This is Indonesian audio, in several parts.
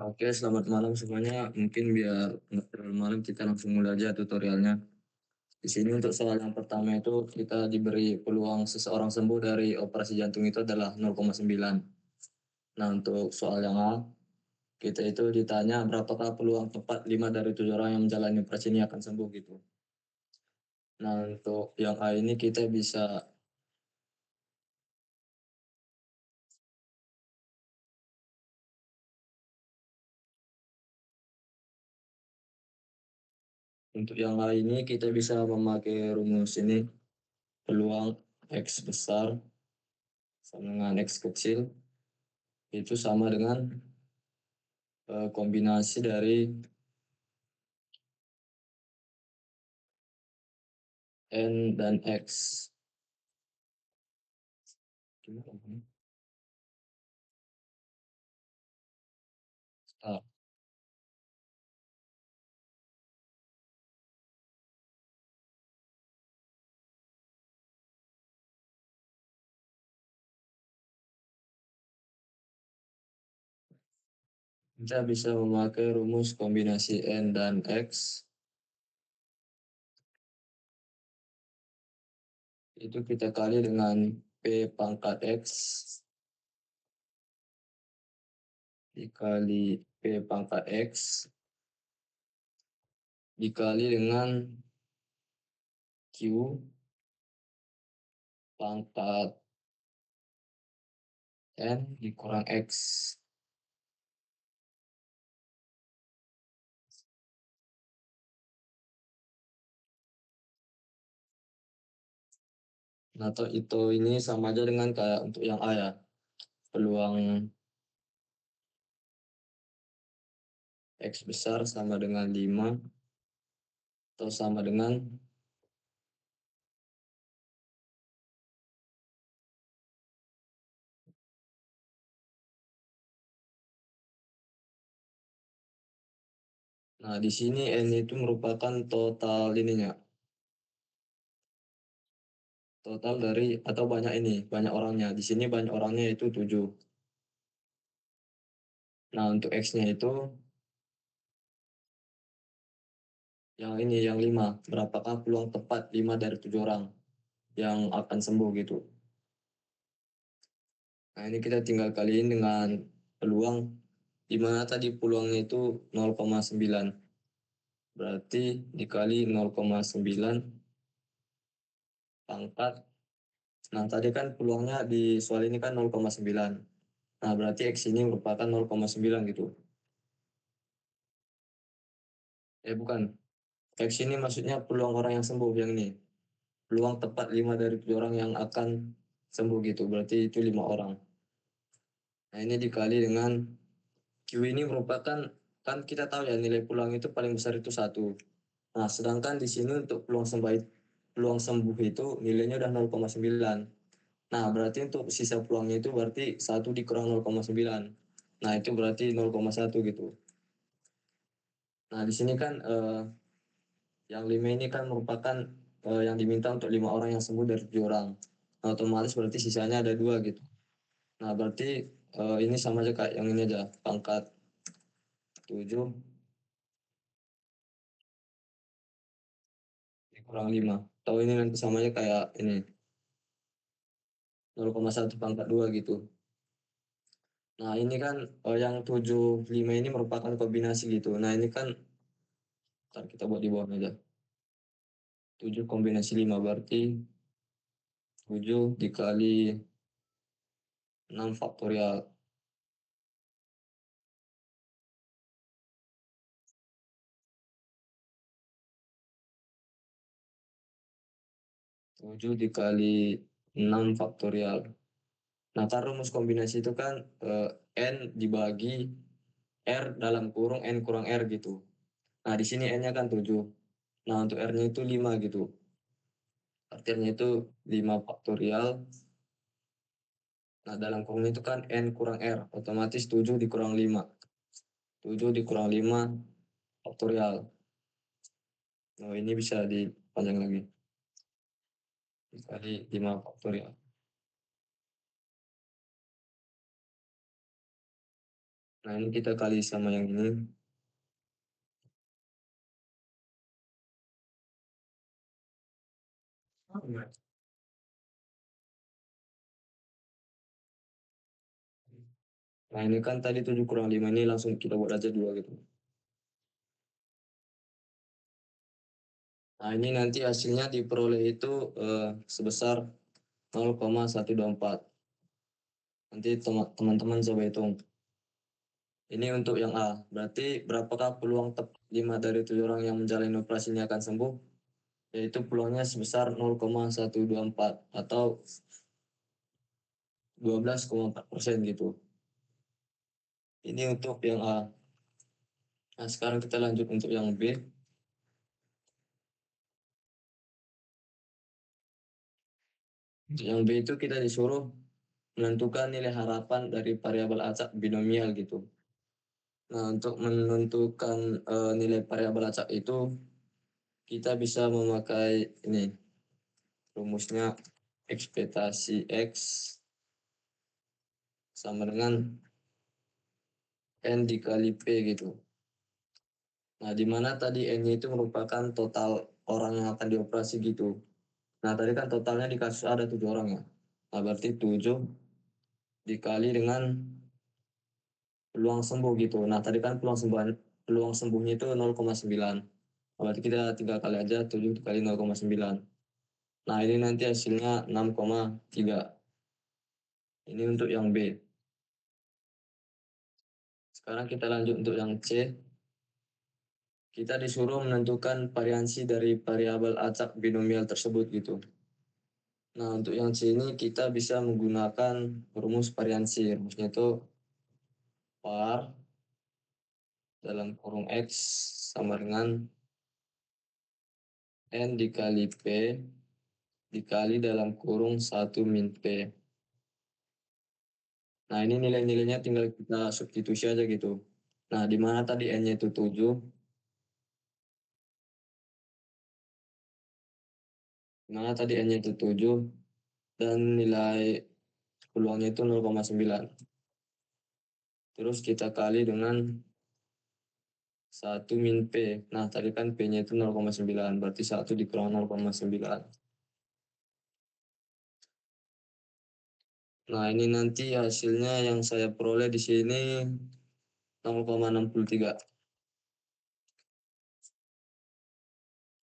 Oke, selamat malam semuanya. Mungkin biar nggak terlalu malam, kita langsung mulai aja tutorialnya. Di sini untuk soal yang pertama itu kita diberi peluang seseorang sembuh dari operasi jantung itu adalah 0,9. Nah, untuk soal yang A, kita itu ditanya berapakah peluang tepat 5 dari 7 orang yang menjalani operasi ini akan sembuh gitu. Nah, untuk yang A ini kita bisa kita bisa memakai rumus ini, peluang X besar sama dengan X kecil itu sama dengan kombinasi dari N dan X. Nah, kita bisa memakai rumus kombinasi N dan X, itu kita kali dengan P pangkat X dikali P pangkat X dikali dengan Q pangkat N dikurang X. Nah, atau itu ini sama aja dengan kayak untuk yang A ya. Peluang X besar sama dengan 5 atau sama dengan nah di sini N itu merupakan total ininya. Total dari atau banyak orangnya. Di sini banyak orangnya itu 7. Nah, untuk X-nya itu yang 5. Berapakah peluang tepat 5 dari 7 orang yang akan sembuh gitu. Nah, ini kita tinggal kaliin dengan peluang di mana tadi peluangnya itu 0,9. Berarti dikali 0,9 pangkat. Nah, tadi kan peluangnya di soal ini kan 0,9. Nah, berarti X ini merupakan 0,9 gitu. Bukan. X ini maksudnya peluang orang yang sembuh yang ini. Peluang tepat 5 dari 7 orang yang akan sembuh gitu. Berarti itu 5 orang. Nah, ini dikali dengan Q ini merupakan, kan kita tahu ya nilai peluang itu paling besar itu 1. Nah, sedangkan di sini untuk peluang sembuh itu nilainya udah 0,9. Nah, berarti untuk sisa peluangnya itu berarti 1 dikurang 0,9. Nah, itu berarti 0,1 gitu. Nah, di sini kan yang 5 ini kan merupakan yang diminta untuk 5 orang yang sembuh dari 7 orang. Nah, otomatis berarti sisanya ada 2 gitu. Nah, berarti ini sama aja kayak yang ini aja, pangkat 7 dikurang 5. Atau ini nanti sama aja kayak ini, 0,1 pangkat 2 gitu. Nah, ini kan yang 75 ini merupakan kombinasi gitu. Nah, ini kan ntar kita buat di bawah aja. 7 kombinasi 5 berarti 7 dikali 6 faktorial. 7 dikali 6 faktorial. Nah, kan rumus kombinasi itu kan N dibagi R dalam kurung N kurang R gitu. Nah, di sini N-nya kan 7. Nah, untuk R-nya itu 5 gitu. Artinya itu 5 faktorial. Nah, dalam kurung itu kan N kurang R. Otomatis 7 dikurang 5. 7 dikurang 5 faktorial. Nah, ini bisa dipanjang lagi. Dikali 5 faktorial. Nah, ini kita kali sama yang ini. Nah, ini kan tadi 7 kurang 5 ini langsung kita buat aja 2 gitu. Nah, ini nanti hasilnya diperoleh itu sebesar 0,124. Nanti teman-teman coba hitung. Ini untuk yang A. Berarti berapakah peluang 5 dari 7 orang yang menjalani operasi ini akan sembuh? Yaitu peluangnya sebesar 0,124 atau 12,4% gitu. Ini untuk yang A. Nah, sekarang kita lanjut untuk yang B. Untuk yang B itu kita disuruh menentukan nilai harapan dari variabel acak binomial gitu. Nah, untuk menentukan nilai variabel acak itu kita bisa memakai ini rumusnya ekspektasi X sama dengan N dikali P gitu. Nah, di mana tadi N-nya itu merupakan total orang yang akan dioperasi gitu. Nah, tadi kan totalnya di kasus ada 7 orang ya. Nah, berarti 7 dikali dengan peluang sembuh gitu. Nah, tadi kan peluang sembuhnya itu 0,9. Nah, berarti kita tinggal kali aja 7 dikali 0,9. Nah, ini nanti hasilnya 6,3. Ini untuk yang B. Sekarang kita lanjut untuk yang C. Kita disuruh menentukan variansi dari variabel acak binomial tersebut gitu. Nah, untuk yang C ini kita bisa menggunakan rumus variansi. Rumusnya itu var dalam kurung X sama dengan N dikali P dikali dalam kurung 1 min P. Nah, ini nilai-nilainya tinggal kita substitusi aja gitu. Nah, di mana tadi N-nya itu 7, di mana tadi N-nya itu 7, dan nilai peluangnya itu 0,9. Terus kita kali dengan 1 min P. Nah, tadi kan P-nya itu 0,9, berarti 1 dikurang 0,9. Nah, ini nanti hasilnya yang saya peroleh di sini 0,63.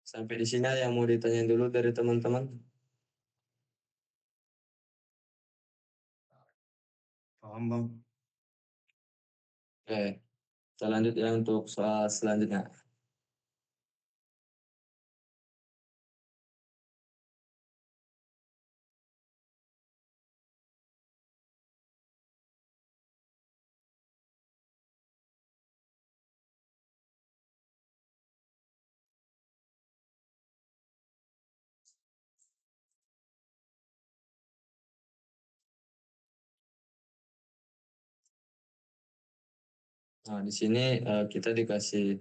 Sampai di sini yang mau ditanya dulu dari teman-teman. Paham bang. Oke, kita lanjut ya untuk soal selanjutnya. Nah, di sini kita dikasih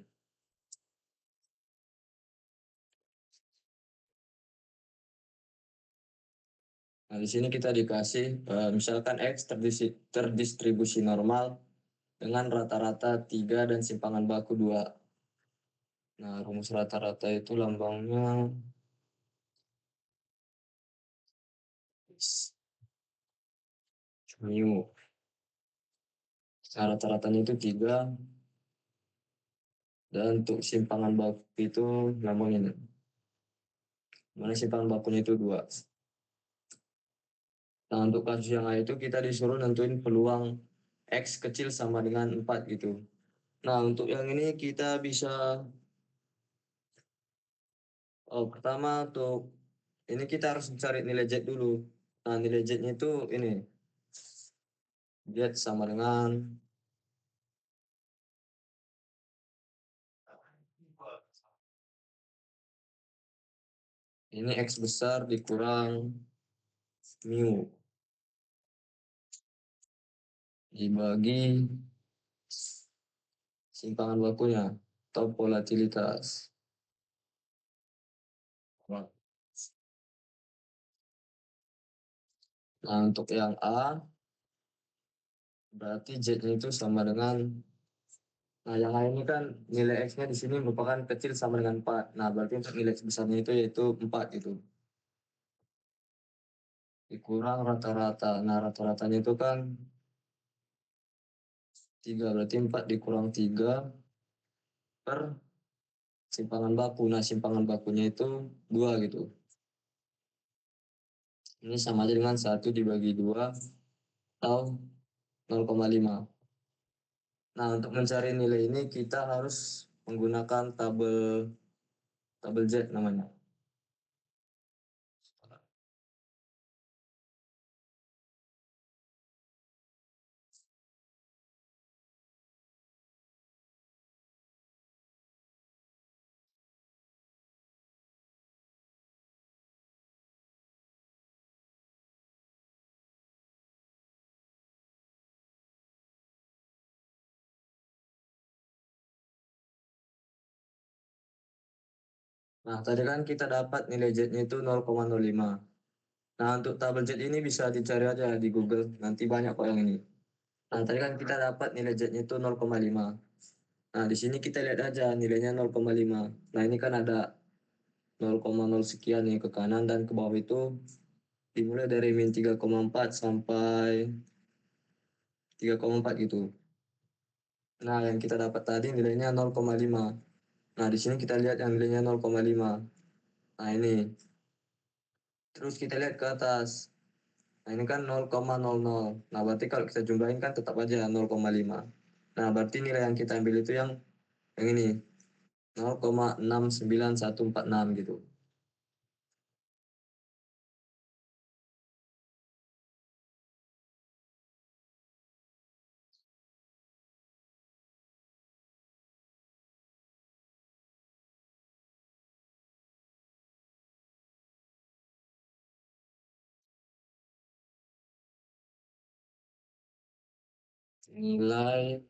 Nah, di sini kita dikasih misalkan X terdistribusi normal dengan rata-rata 3 dan simpangan baku 2. Nah, rumus rata-rata itu lambangnya mu. Nah, rata-ratanya itu 3 dan untuk simpangan baku itu lambangnya. Mana simpangan bakunya itu 2. Nah, untuk kasus yang lain itu kita disuruh nentuin peluang X kecil sama dengan 4 gitu. Nah, untuk yang ini kita bisa pertama untuk ini kita harus cari nilai Z dulu. Nah, nilai Z-nya itu ini. Z sama dengan ini X besar dikurang mu dibagi simpangan bakunya atau volatilitas. Nah, untuk yang A Berarti Z-nya itu sama dengan, nah yang lainnya kan nilai X-nya di sini merupakan kecil sama dengan 4. Nah, berarti untuk nilai X besarnya itu yaitu 4 gitu. Dikurang rata-rata. Nah, rata-ratanya itu kan 3. Berarti 4 dikurang 3 per simpangan baku. Nah, simpangan bakunya itu 2 gitu. Ini sama aja dengan 1 dibagi 2 atau 0,5. Nah, untuk mencari nilai ini kita harus menggunakan tabel tabel Z namanya. Nah, tadi kan kita dapat nilai Z-nya itu 0,05. Nah, untuk tabel Z ini bisa dicari aja di Google. Nanti banyak kok yang ini. Nah, tadi kan kita dapat nilai Z-nya itu 0,5. Nah, di sini kita lihat aja nilainya 0,5. Nah, ini kan ada 0,0 sekian nih ke kanan dan ke bawah itu dimulai dari min 3,4 sampai 3,4 gitu. Nah, yang kita dapat tadi nilainya 0,5. Nah, di sini kita lihat yang nilainya 0,5. Nah, ini. Terus kita lihat ke atas. Nah, ini kan 0,00. Nah, berarti kalau kita jumlahin kan tetap aja 0,5. Nah, berarti nilai yang kita ambil itu yang ini 0,69146 gitu. Nilai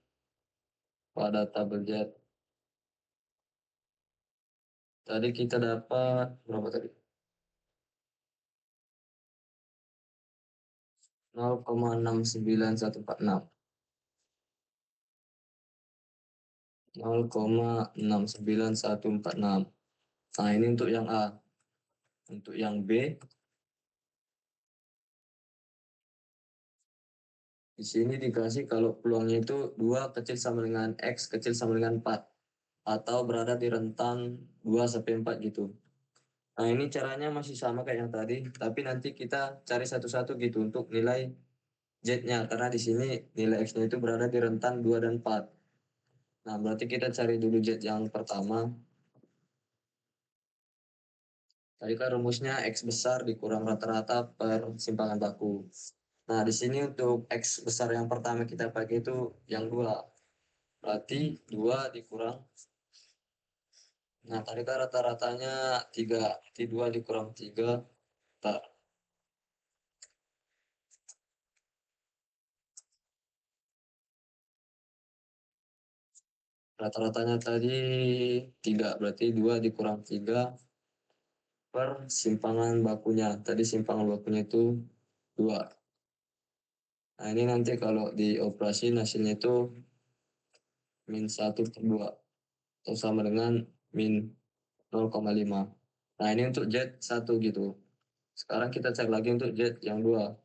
pada tabel Z. Tadi kita dapat berapa tadi? 0,69146. 0,69146. Nah, ini untuk yang A. Untuk yang B, di sini dikasih kalau peluangnya itu 2 kecil sama dengan X kecil sama dengan 4. Atau berada di rentan 2 sampai 4 gitu. Nah, ini caranya masih sama kayak yang tadi, tapi nanti kita cari satu-satu gitu untuk nilai Z-nya. Karena di sini nilai X-nya itu berada di rentan 2 dan 4. Nah, berarti kita cari dulu Z yang pertama. Tadi kan rumusnya X besar dikurang rata-rata per simpangan baku. Nah, di sini untuk X besar yang pertama kita pakai itu yang 2. Berarti 2 dikurang. Nah, tadi kan rata-ratanya 3. Berarti 2 dikurang 3. Bentar. Rata-ratanya tadi 3. Berarti 2 dikurang 3 per simpangan bakunya. Tadi simpangan bakunya itu 2. Nah, ini nanti kalau dioperasi hasilnya itu min 1 per 2. Atau sama dengan min 0,5. Nah, ini untuk Z 1 gitu. Sekarang kita cek lagi untuk Z yang 2.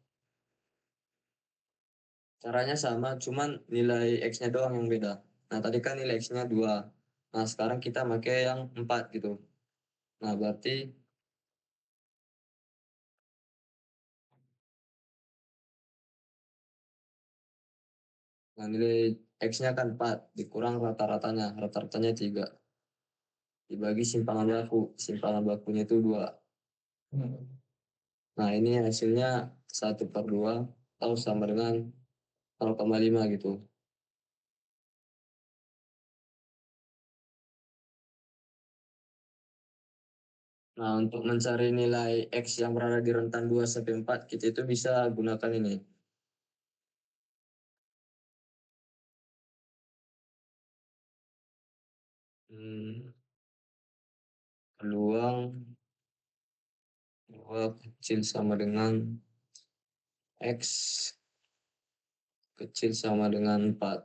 Caranya sama, cuman nilai X-nya doang yang beda. Nah, tadi kan nilai X-nya 2. Nah, sekarang kita pakai yang 4 gitu. Nah, berarti nah, nilai X-nya kan 4, dikurang rata-ratanya. Rata-ratanya 3. Dibagi simpangan baku. Simpangan bakunya itu 2. Nah, ini hasilnya 1 per 2 atau sama dengan 0,5 gitu. Nah, untuk mencari nilai X yang berada di rentan 2 sampai 4, kita itu bisa gunakan ini. Hmm, peluang 2 kecil sama dengan X kecil sama dengan 4.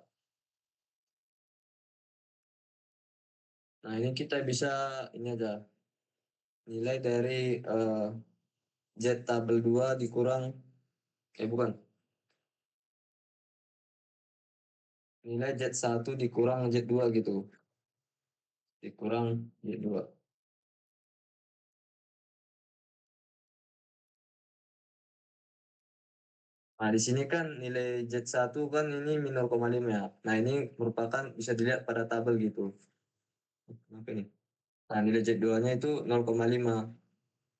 Nah, ini kita bisa ini aja. Nilai dari Z tabel 2 dikurang bukan. Nilai Z1 dikurang Z2 gitu. Dikurang Z2. Nah, di sini kan nilai Z1 kan ini min 0,5 ya. Nah, ini merupakan bisa dilihat pada tabel gitu. Apa ini? Nah, nilai Z2-nya itu 0,5.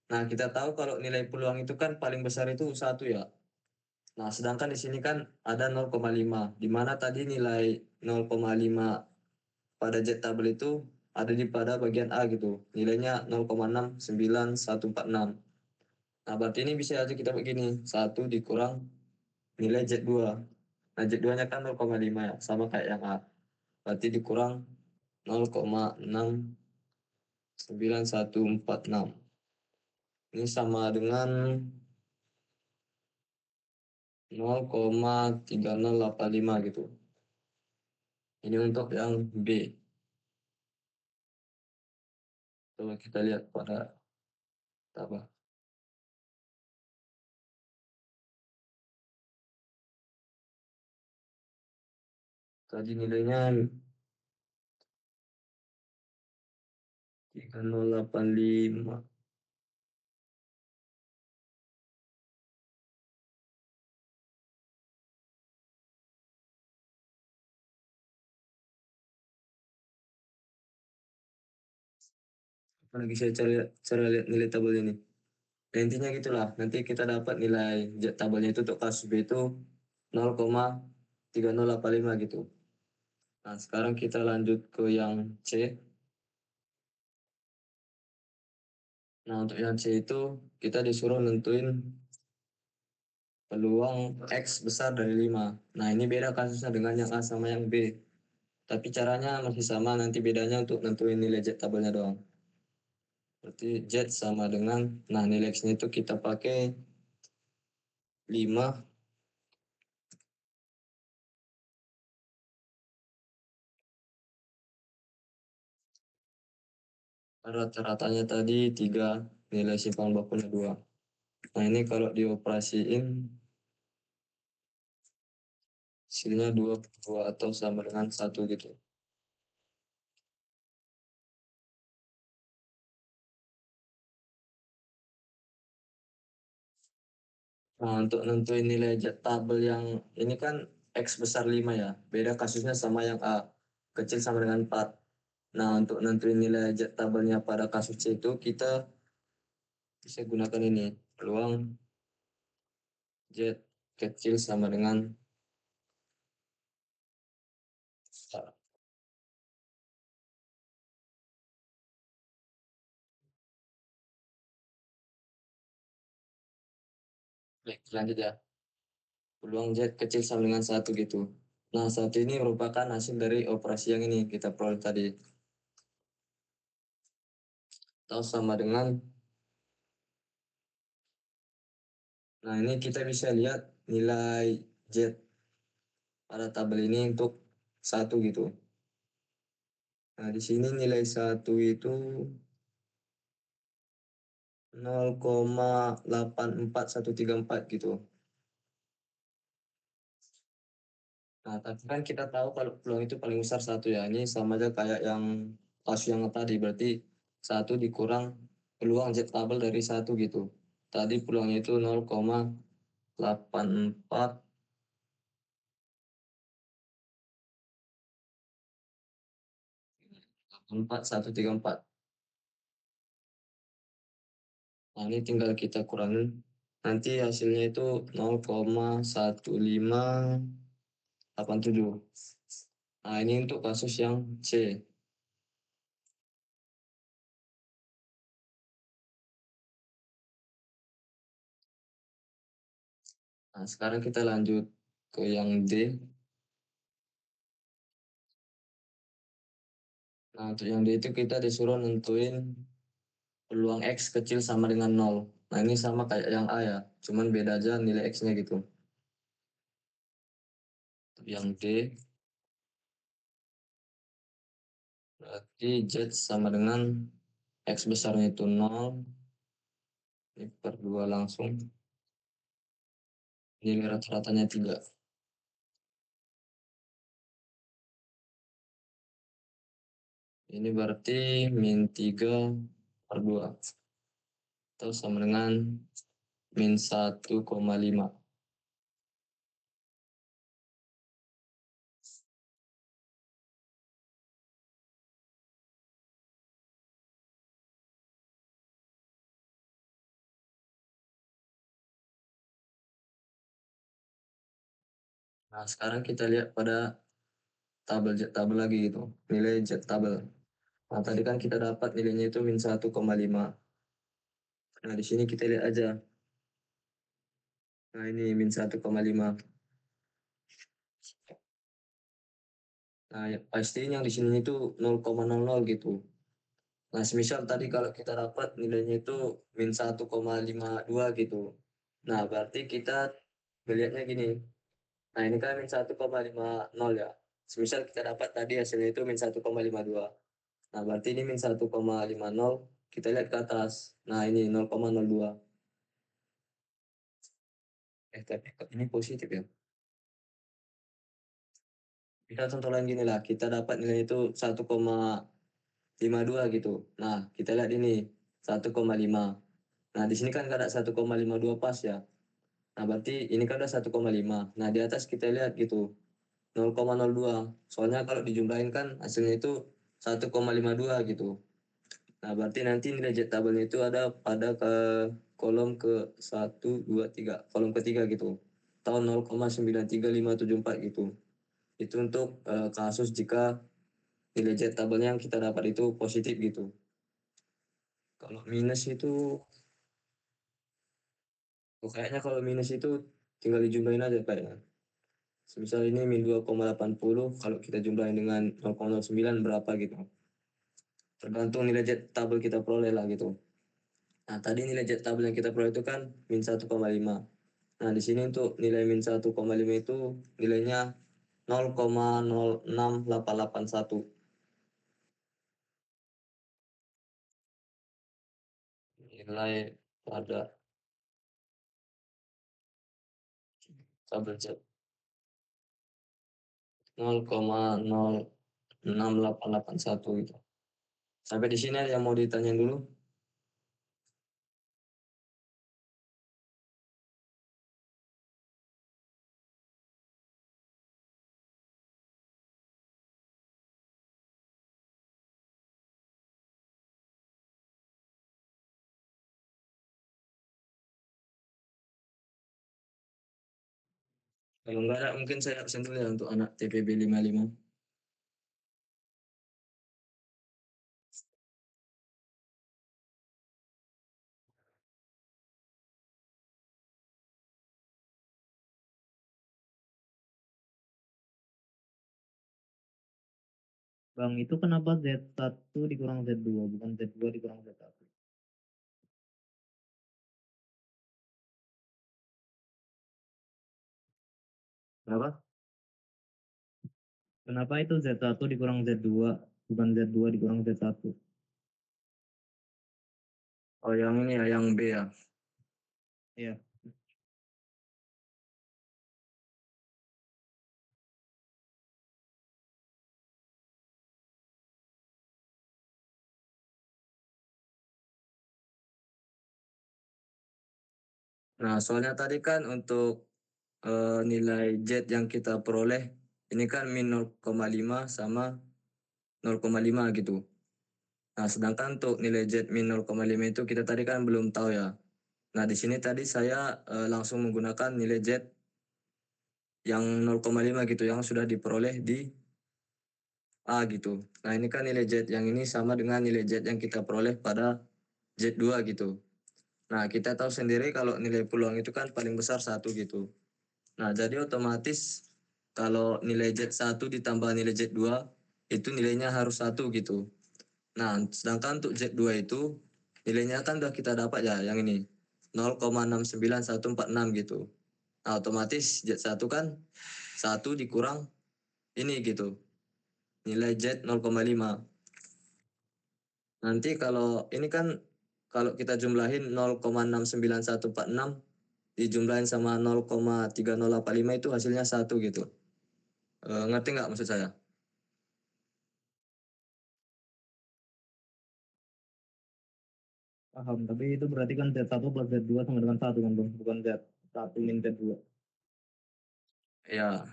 Nah, kita tahu kalau nilai peluang itu kan paling besar itu 1 ya. Nah, sedangkan di sini kan ada 0,5. Di mana tadi nilai 0,5 pada Z tabel itu ada di pada bagian A gitu. Nilainya 0,69146. Nah, berarti ini bisa aja kita begini. 1 dikurang nilai Z2. Nah, Z2-nya kan 0,5 ya, sama kayak yang A. Berarti dikurang 0,69146. Ini sama dengan 0,3085 gitu. Ini untuk yang B. Coba kita lihat pada tabel. Tadi nilainya 3085. Apalagi saya cara lihat nilai tabel ini. Nah, intinya gitulah. Nanti kita dapat nilai tabelnya itu untuk kasus B itu 0,3085 gitu. Nah, sekarang kita lanjut ke yang C. Nah, untuk yang C itu kita disuruh nentuin peluang X besar dari 5. Nah, ini beda kasusnya dengan yang A sama yang B. Tapi caranya masih sama, nanti bedanya untuk nentuin nilai Z tabelnya doang. Berarti Z sama dengan, nah nilai X-nya itu kita pakai 5 rata-ratanya tadi 3, nilai simpan bakunya 2. Nah, ini kalau dioperasiin hasilnya 22 atau sama dengan 1 gitu. Nah, untuk nentuin nilai tabel yang ini kan X besar 5 ya. Beda kasusnya sama yang A. Kecil sama dengan 4. Nah, untuk nentuin nilai tabelnya pada kasus C itu kita bisa gunakan ini. Peluang Z kecil sama dengan Baik, lanjut ya. Peluang Z kecil sama dengan 1 gitu. Nah, 1 ini merupakan hasil dari operasi yang ini kita peroleh tadi. Atau sama dengan, nah ini kita bisa lihat nilai Z pada tabel ini untuk 1 gitu. Nah, di sini nilai 1 itu 0,84134 gitu. Nah, tapi kan kita tahu kalau peluang itu paling besar 1 ya. Ini sama aja kayak yang kasus yang tadi. Berarti 1 dikurang peluang Z tabel dari 1 gitu. Tadi peluangnya itu 0,84134. Nah, ini tinggal kita kurangin. Nanti hasilnya itu 0,1587. Nah, ini untuk kasus yang C. Nah, sekarang kita lanjut ke yang D. Nah, untuk yang D itu kita disuruh nentuin peluang X kecil sama dengan 0. Nah, ini sama kayak yang A ya, cuman beda aja nilai X-nya gitu. yang D. Berarti Z sama dengan X besarnya itu 0. Ini per 2 langsung. Nilai rata-ratanya 3. Ini berarti min 3 per 2. Atau sama dengan min 1,5. Nah, sekarang kita lihat pada tabel Z tabel lagi gitu. Nilai Z tabel. Nah, tadi kan kita dapat nilainya itu min 1,5. Nah, di sini kita lihat aja. Nah, ini min 1,5. Nah, pasti yang di sini itu 0,00 gitu. Nah, semisal tadi kalau kita dapat nilainya itu min 1,52 gitu. Nah, berarti kita melihatnya gini. Nah, ini kan min 1,50 ya. Semisal kita dapat tadi hasilnya itu min 1,52. Nah, berarti ini min 1,50. Kita lihat ke atas. Nah, ini 0,02. Tapi ini positif ya. Kita contohin gini lah. Kita dapat nilai itu 1,52 gitu. Nah, kita lihat ini 1,5. Nah, di sini kan ada 1,52 pas ya. Nah, berarti ini kan udah 1,5. Nah, di atas kita lihat gitu 0,02. Soalnya kalau dijumlahin kan hasilnya itu 1,52 gitu. Nah, berarti nanti nilai Z tabelnya itu ada pada ke kolom ke 1, 2, 3. Kolom ketiga gitu. Tahun 0,93.574 gitu. Itu untuk kasus jika nilai Z tabelnya yang kita dapat itu positif gitu. Kalau minus itu kayaknya kalau minus itu tinggal dijumlahin aja kayaknya. Misal ini min 2,80, kalau kita jumlahin dengan 0,09 berapa gitu. Tergantung nilai Z tabel kita peroleh lah gitu. Nah, tadi nilai Z tabel yang kita peroleh itu kan min 1,5. Nah, di sini untuk nilai min 1,5 itu nilainya 0,06881. Nilai pada tabel Z 0,06881 gitu. Sampai di sini ada yang mau ditanyain dulu? Kalau enggak ada mungkin saya absen dulu ya untuk anak TPB 55. Bang, itu kenapa Z1 dikurang Z2, bukan Z2 dikurang Z1? Berapa? Kenapa itu Z1 dikurang Z2, bukan Z2 dikurang Z1? Oh, yang ini ya, yang B ya. Iya. Nah, soalnya tadi kan untuk nilai Z yang kita peroleh ini kan min 0,5 sama 0,5 gitu. Nah, sedangkan untuk nilai Z min 0,5 itu kita tadi kan belum tahu ya. Nah, di sini tadi saya langsung menggunakan nilai Z yang 0,5 gitu yang sudah diperoleh di A gitu. Nah, ini kan nilai Z yang ini sama dengan nilai Z yang kita peroleh pada Z2 gitu. Nah, kita tahu sendiri kalau nilai peluang itu kan paling besar 1 gitu. Nah, jadi otomatis kalau nilai Z1 ditambah nilai Z2 itu nilainya harus 1 gitu. Nah, sedangkan untuk Z2 itu nilainya kan udah kita dapat ya yang ini 0,694146 gitu. Nah, otomatis Z1 kan 1 dikurang ini gitu. Nilai Z 0,5. Nanti kalau ini kan kalau kita jumlahin 0,69146 dijumlahin sama 0,30855 itu hasilnya 1 gitu. Ngerti nggak maksud saya? Paham, tapi itu berarti kan Z1 plus Z2 sama dengan 1 kan bang, bukan Z1 min Z2. Ya.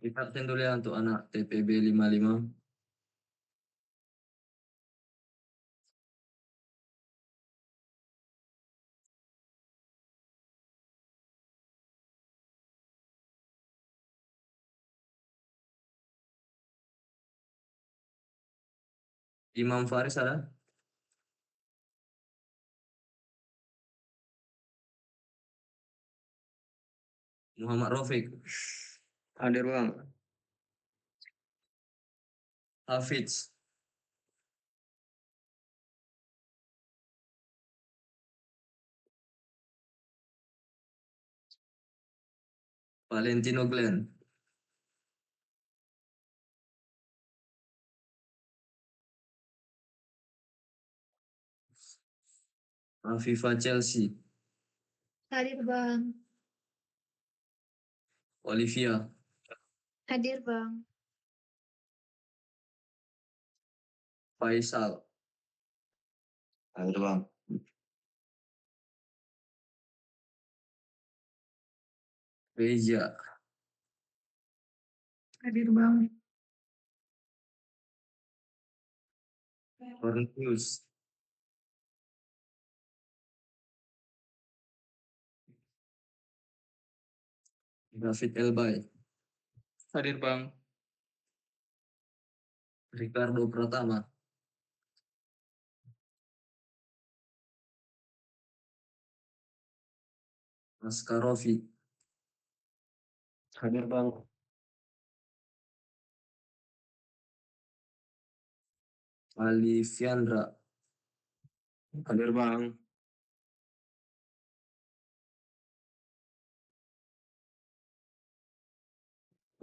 Kita absen dulu ya untuk anak TPB 55. Imam Faris ada? Muhammad Rafiq. Hadir bang. Hafiz. Valentino Glenn. Afifa Chelsea. Hadir bang. Olivia. Hadir bang. Faisal. Hadir bang. Reja. Hadir bang. Cornelius. David Elbay. Hadir bang. Ricardo Pratama. Askarofi. Hadir bang. Ali Fiandra. Hadir bang.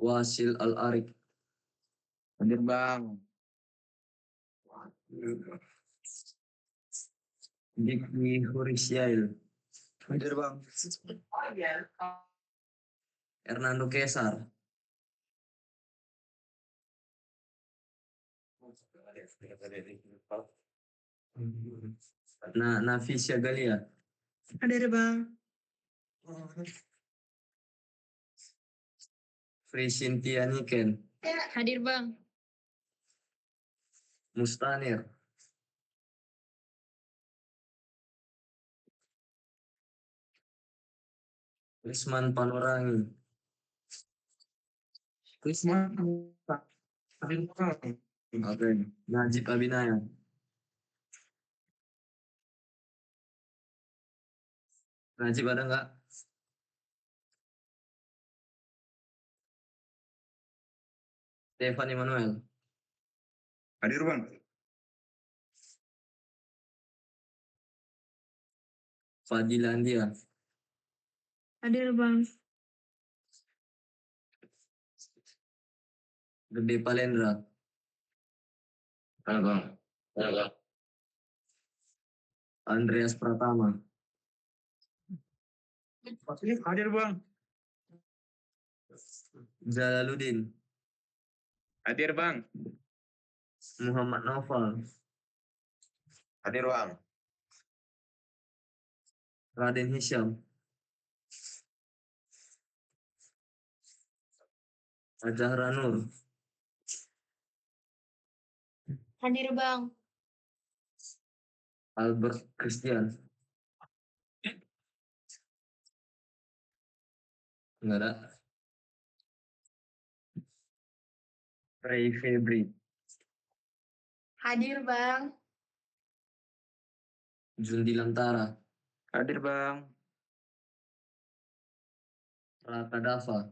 Wasil Al-Arik. Hadir bang. Dikwi Hurisyail. Hadir bang. Hernando Kesar. Nafisya Galia. Hadir bang. Frisintia Niken. Hadir bang. Mustanir. Risman Panorangi. Risman. Hadir bang. Oke. Najib Abinaya. Najib ada nggak? Stefan Emmanuel. Hadir bang. Fadilandia. Hadir bang. Gede Palendra. Hadir bang. Andreas Pratama. Hadir bang. Jalaluddin. Hadir bang. Muhammad Naufal. Hadir bang. Raden Hisham. Azahra Nur. Hadir bang. Albert Christian. Enggak ada. Ray Febri. Hadir bang. Jundi Lantara. Hadir bang. Raka Dava.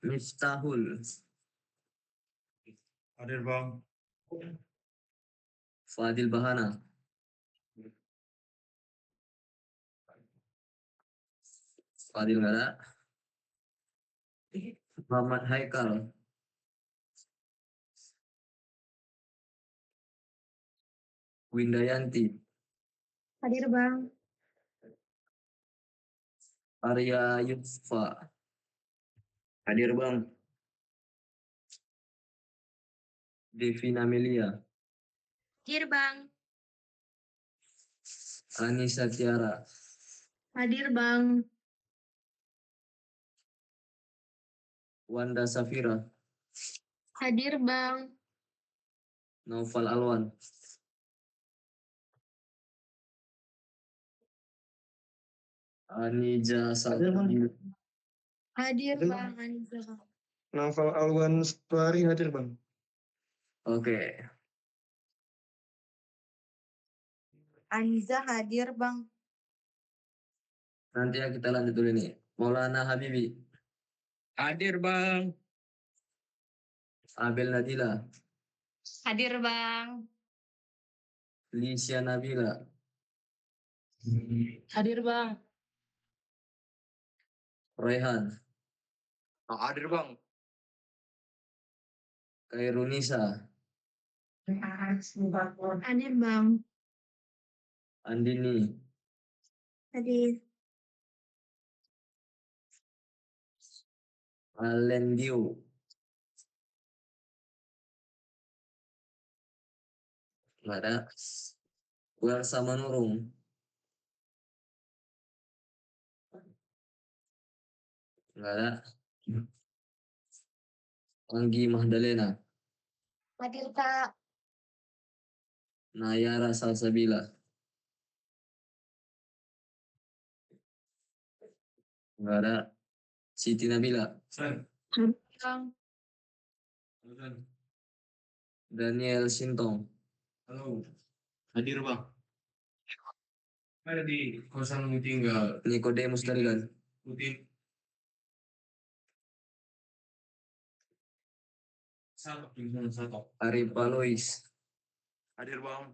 Miftahul. Hadir bang. Fadil Bahana. Fadil nggak ada. Muhammad Haikal. Windayanti. Hadir bang. Arya Yusfa. Hadir bang. Devina Melia. Hadir bang. Anissa Tiara. Hadir bang. Wanda Safira. Hadir bang. Naufal Alwan. Anija Salsabila. Hadir bang. Anissa bang. Naufal Alwan Separi hadir bang. Oke. Anissa hadir bang. Nanti ya kita lanjut dulu nih. Maulana Habibi. Hadir bang. Abel Nadila. Hadir bang. Lisha Nabila. Hadir bang. Rehan. Hadir bang. Kairunisa. Hadir bang. Andini. Hadir. Alendio. Nggak ada. Welsa Manurung. Nggak ada. Anggi Mahdalena. Hadir kak. Nayara Salsabila. Nggak ada. Siti Nabila. Hadir bang. Daniel Sintong. Halo. Hadir bang. Ada di kosan tinggal. Nikodemus Tarigan. Putih. Satu. Arifa Lois. Hadir bang.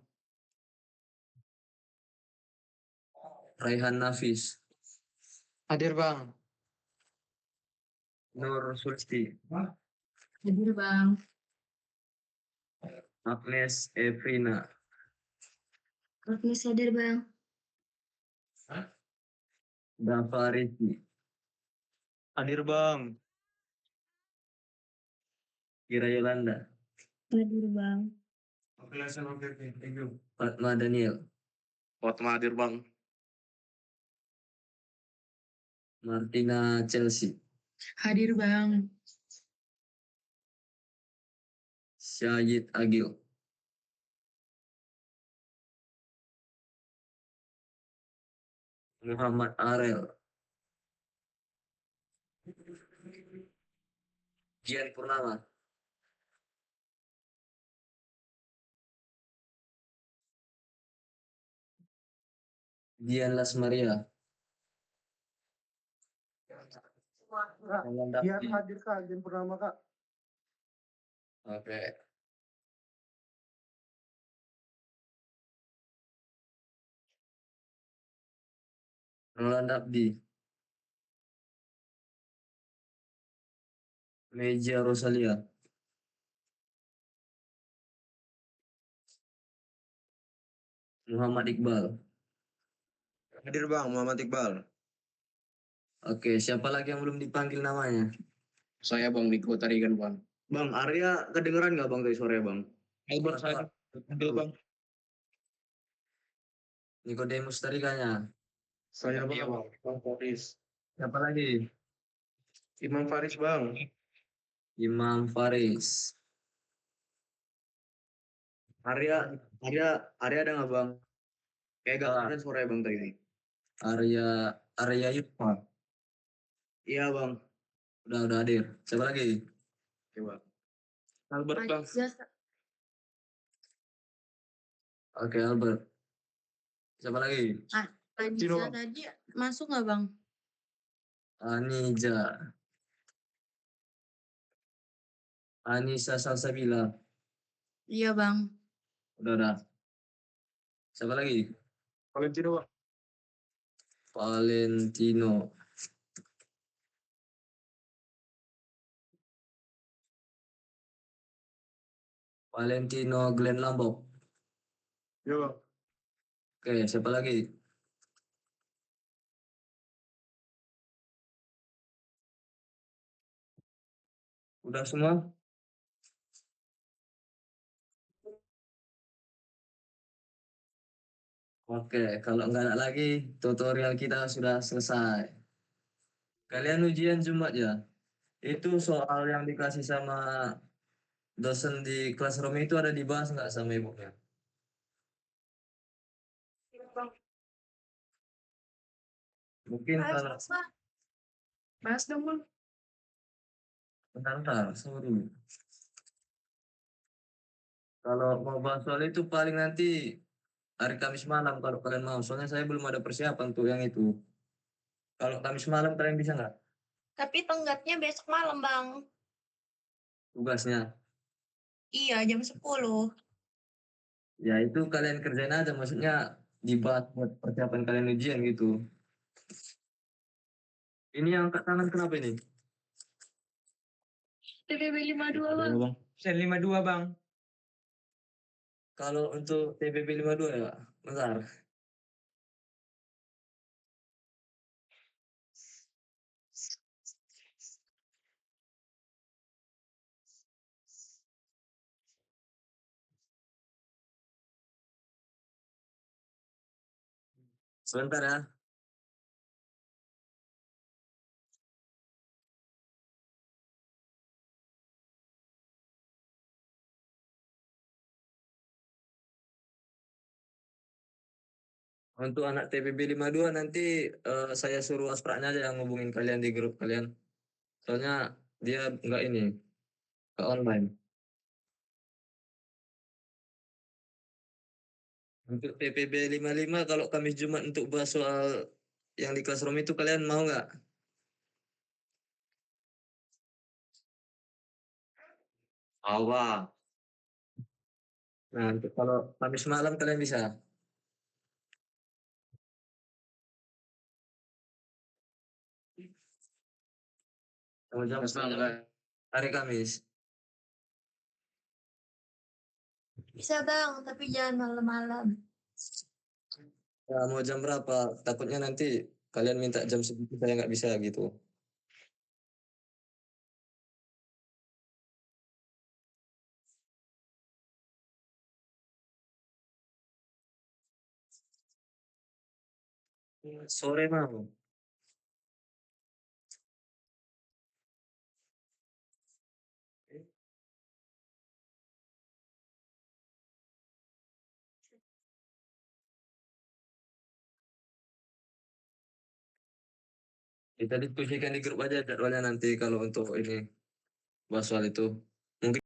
Raihan Nafis. Hadir bang. Nur Sulsti. Hadir bang. Agnes Evrina. Agnes hadir bang. Dava Riki. Hadir bang. Kira Yolanda. Hadir bang. Oke. Thank you. Fatma Daniel. Fatma hadir bang. Martina Chelsea. Hadir bang. Syahid Agil. Muhammad Arel. Gian Purnama. Dian Lasmaria. Iya hadir kak, Jen Purnama kak. Oke. Roland Abdi. Meja Rosalia. Muhammad Iqbal. Hadir bang, Muhammad Iqbal. Oke, siapa lagi yang belum dipanggil namanya? Saya bang Niko Tarigan bang. Bang, Arya kedengeran nggak bang tadi sore bang? Albert saya. Hadir bang. Nikodemus Tarikanya. Saya Iya, bang, Bang Faris. Siapa lagi? Imam Faris bang. Imam Faris. Arya ada nggak bang? Kayak gak keren sore bang tadi. Arya Yusfa. Iya bang. Udah hadir. Siapa lagi? Coba. Albert bang. Oke Albert. Siapa lagi? Anissa tadi masuk nggak bang? Anija. Anissa Salsabila. Iya bang. Udah. Siapa lagi? Valentino bang. Valentino. Valentino Glenn Lambok. Iya bang. Oke, siapa lagi? Udah semua? Oke, kalau nggak ada lagi, tutorial kita sudah selesai. Kalian ujian Jumat ya? Itu soal yang dikasih sama dosen di classroom itu ada dibahas nggak sama ibunya? Mungkin kalau Bahas dong bang. bentar, sama dulu. Kalau mau bahas soal itu paling nanti hari Kamis malam kalau kalian mau. Soalnya saya belum ada persiapan untuk yang itu. Kalau Kamis malam kalian bisa nggak Tapi tenggatnya besok malam bang. tugasnya? Iya jam 10. Ya itu kalian kerjain aja, maksudnya dibahas buat persiapan kalian ujian gitu. Ini yang angkat tangan kenapa ini? TPB 52 bang. Dua bang. Sen 52 bang. Kalau untuk TPP 52 ya, bentar. Sebentar ya. Untuk anak TPB 52 nanti saya suruh aspraknya aja yang ngubungin kalian di grup kalian. Soalnya dia nggak ini, ke online. Untuk TPB 55 kalau Kamis Jumat untuk bahas soal yang di classroom itu kalian mau nggak? Awal. Nah, untuk kalau Kamis malam kalian bisa. Kalau jam Mas bang. hari Kamis. Bisa bang, tapi jangan malam-malam. Ya, mau jam berapa? Takutnya nanti kalian minta jam segitu saya nggak bisa gitu. Sore mau. Kita diskusikan di grup aja jadwalnya nanti kalau untuk ini bahas soal itu.